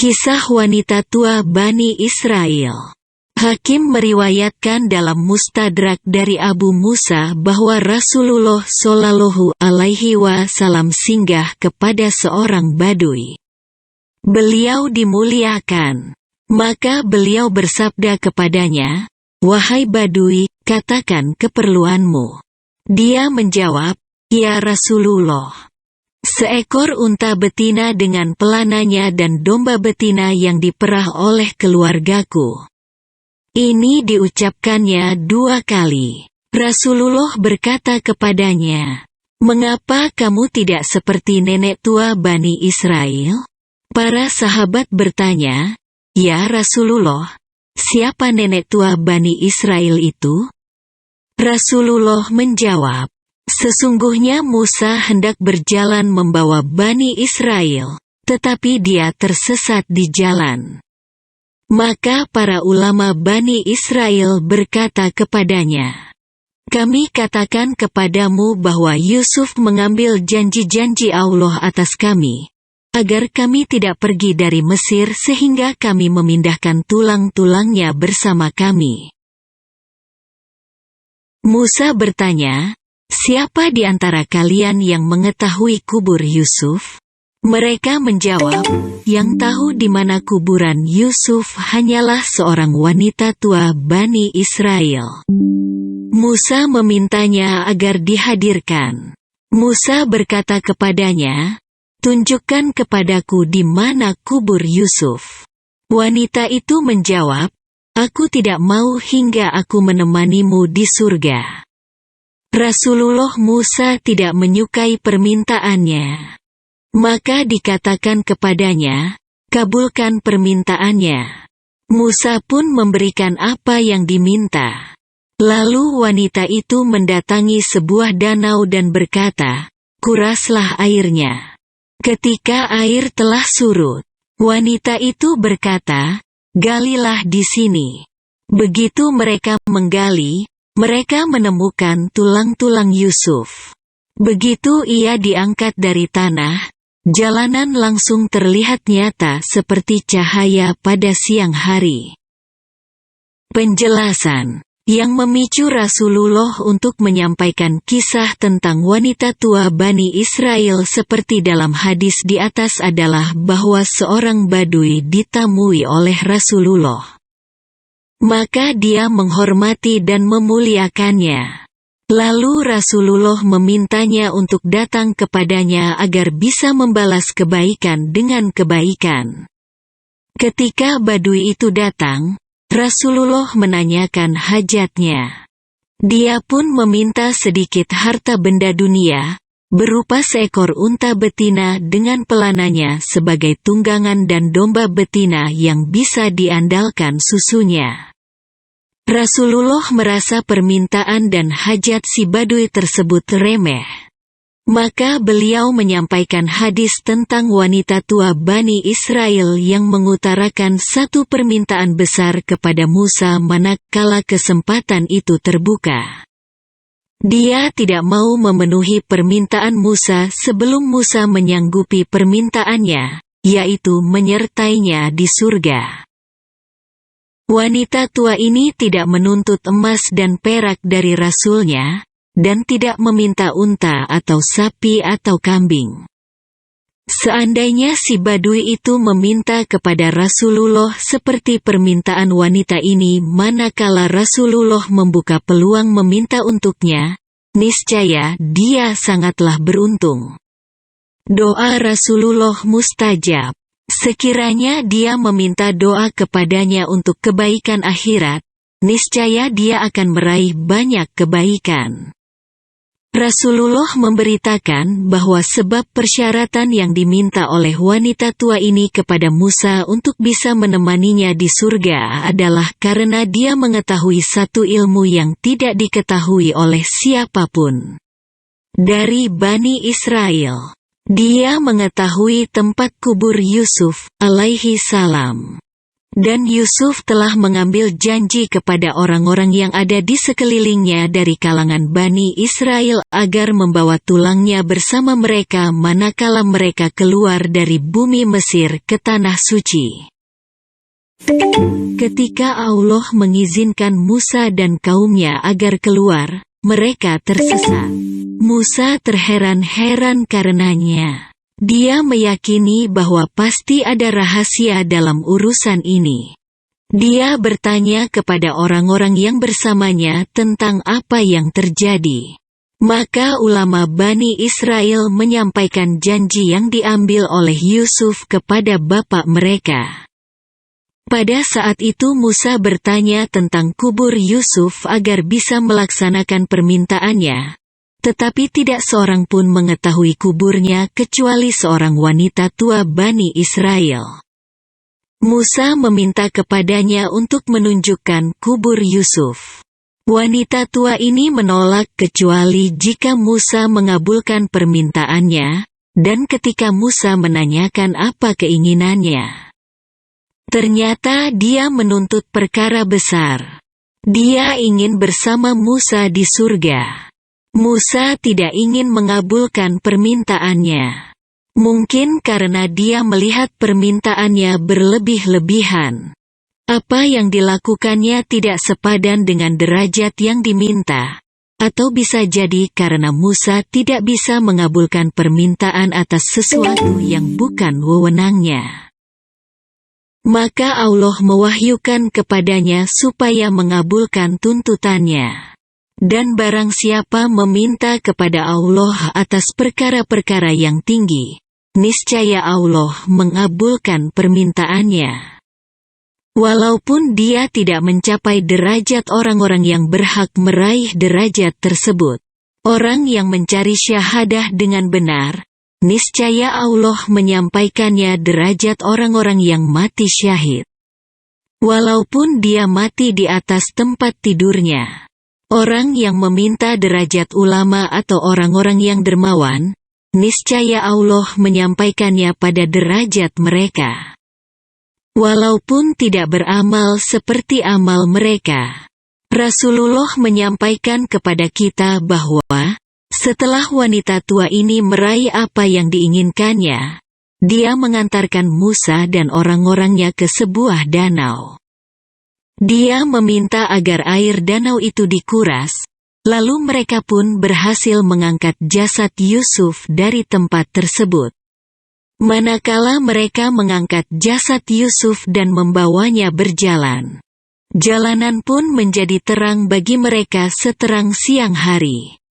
Kisah wanita tua Bani Israel. Hakim meriwayatkan dalam Mustadrak dari Abu Musa bahwa Rasulullah Shallallahu Alaihi Wasallam singgah kepada seorang Badui. Beliau dimuliakan. Maka beliau bersabda kepadanya, "Wahai Badui, katakan keperluanmu." Dia menjawab, "Ya Rasulullah, seekor unta betina dengan pelananya dan domba betina yang diperah oleh keluargaku." Ini diucapkannya 2 kali. Rasulullah berkata kepadanya, "Mengapa kamu tidak seperti nenek tua Bani Israel?" Para sahabat bertanya, "Ya Rasulullah, siapa nenek tua Bani Israel itu?" Rasulullah menjawab, "Sesungguhnya Musa hendak berjalan membawa Bani Israel, tetapi dia tersesat di jalan. Maka para ulama Bani Israel berkata kepadanya, 'Kami katakan kepadamu bahwa Yusuf mengambil janji-janji Allah atas kami, agar kami tidak pergi dari Mesir sehingga kami memindahkan tulang-tulangnya bersama kami.'" Musa bertanya, "Siapa di antara kalian yang mengetahui kubur Yusuf?" Mereka menjawab, "Yang tahu di mana kuburan Yusuf hanyalah seorang wanita tua Bani Israel." Musa memintanya agar dihadirkan. Musa berkata kepadanya, "Tunjukkan kepadaku di mana kubur Yusuf." Wanita itu menjawab, "Aku tidak mau hingga aku menemanimu di surga." Rasulullah Musa tidak menyukai permintaannya. Maka dikatakan kepadanya, "Kabulkan permintaannya." Musa pun memberikan apa yang diminta. Lalu wanita itu mendatangi sebuah danau dan berkata, "Kuraslah airnya." Ketika air telah surut, wanita itu berkata, "Galilah di sini." Begitu mereka menggali, mereka menemukan tulang-tulang Yusuf. Begitu ia diangkat dari tanah, jalanan langsung terlihat nyata seperti cahaya pada siang hari. Penjelasan yang memicu Rasulullah untuk menyampaikan kisah tentang wanita tua Bani Israel seperti dalam hadis di atas adalah bahwa seorang Badui ditamui oleh Rasulullah. Maka dia menghormati dan memuliakannya. Lalu Rasulullah memintanya untuk datang kepadanya agar bisa membalas kebaikan dengan kebaikan. Ketika Badui itu datang, Rasulullah menanyakan hajatnya. Dia pun meminta sedikit harta benda dunia, berupa seekor unta betina dengan pelananya sebagai tunggangan dan domba betina yang bisa diandalkan susunya. Rasulullah merasa permintaan dan hajat si Badui tersebut remeh. Maka beliau menyampaikan hadis tentang wanita tua Bani Israel yang mengutarakan satu permintaan besar kepada Musa manakala kesempatan itu terbuka. Dia tidak mau memenuhi permintaan Musa sebelum Musa menyanggupi permintaannya, yaitu menyertainya di surga. Wanita tua ini tidak menuntut emas dan perak dari Rasulnya, dan tidak meminta unta atau sapi atau kambing. Seandainya si Badui itu meminta kepada Rasulullah seperti permintaan wanita ini manakala Rasulullah membuka peluang meminta untuknya, niscaya dia sangatlah beruntung. Doa Rasulullah mustajab. Sekiranya dia meminta doa kepadanya untuk kebaikan akhirat, niscaya dia akan meraih banyak kebaikan. Rasulullah memberitakan bahwa sebab persyaratan yang diminta oleh wanita tua ini kepada Musa untuk bisa menemaninya di surga adalah karena dia mengetahui satu ilmu yang tidak diketahui oleh siapapun dari Bani Israel. Dia mengetahui tempat kubur Yusuf alaihi salam. Dan Yusuf telah mengambil janji kepada orang-orang yang ada di sekelilingnya dari kalangan Bani Israel agar membawa tulangnya bersama mereka manakala mereka keluar dari bumi Mesir ke Tanah Suci. Ketika Allah mengizinkan Musa dan kaumnya agar keluar, mereka tersesat. Musa terheran-heran karenanya. Dia meyakini bahwa pasti ada rahasia dalam urusan ini. Dia bertanya kepada orang-orang yang bersamanya tentang apa yang terjadi. Maka ulama Bani Israel menyampaikan janji yang diambil oleh Yusuf kepada bapak mereka. Pada saat itu Musa bertanya tentang kubur Yusuf agar bisa melaksanakan permintaannya. Tetapi tidak seorang pun mengetahui kuburnya kecuali seorang wanita tua Bani Israel. Musa meminta kepadanya untuk menunjukkan kubur Yusuf. Wanita tua ini menolak kecuali jika Musa mengabulkan permintaannya, dan ketika Musa menanyakan apa keinginannya. Ternyata dia menuntut perkara besar. Dia ingin bersama Musa di surga. Musa tidak ingin mengabulkan permintaannya. Mungkin karena dia melihat permintaannya berlebih-lebihan. Apa yang dilakukannya tidak sepadan dengan derajat yang diminta. Atau bisa jadi karena Musa tidak bisa mengabulkan permintaan atas sesuatu yang bukan wewenangnya. Maka Allah mewahyukan kepadanya supaya mengabulkan tuntutannya. Dan barang siapa meminta kepada Allah atas perkara-perkara yang tinggi, niscaya Allah mengabulkan permintaannya. Walaupun dia tidak mencapai derajat orang-orang yang berhak meraih derajat tersebut, orang yang mencari syahadah dengan benar, niscaya Allah menyampaikannya derajat orang-orang yang mati syahid. Walaupun dia mati di atas tempat tidurnya. Orang yang meminta derajat ulama atau orang-orang yang dermawan, niscaya Allah menyampaikannya pada derajat mereka. Walaupun tidak beramal seperti amal mereka. Rasulullah menyampaikan kepada kita bahwa, setelah wanita tua ini meraih apa yang diinginkannya, dia mengantarkan Musa dan orang-orangnya ke sebuah danau. Dia meminta agar air danau itu dikuras, lalu mereka pun berhasil mengangkat jasad Yusuf dari tempat tersebut. Manakala mereka mengangkat jasad Yusuf dan membawanya berjalan, jalanan pun menjadi terang bagi mereka seterang siang hari.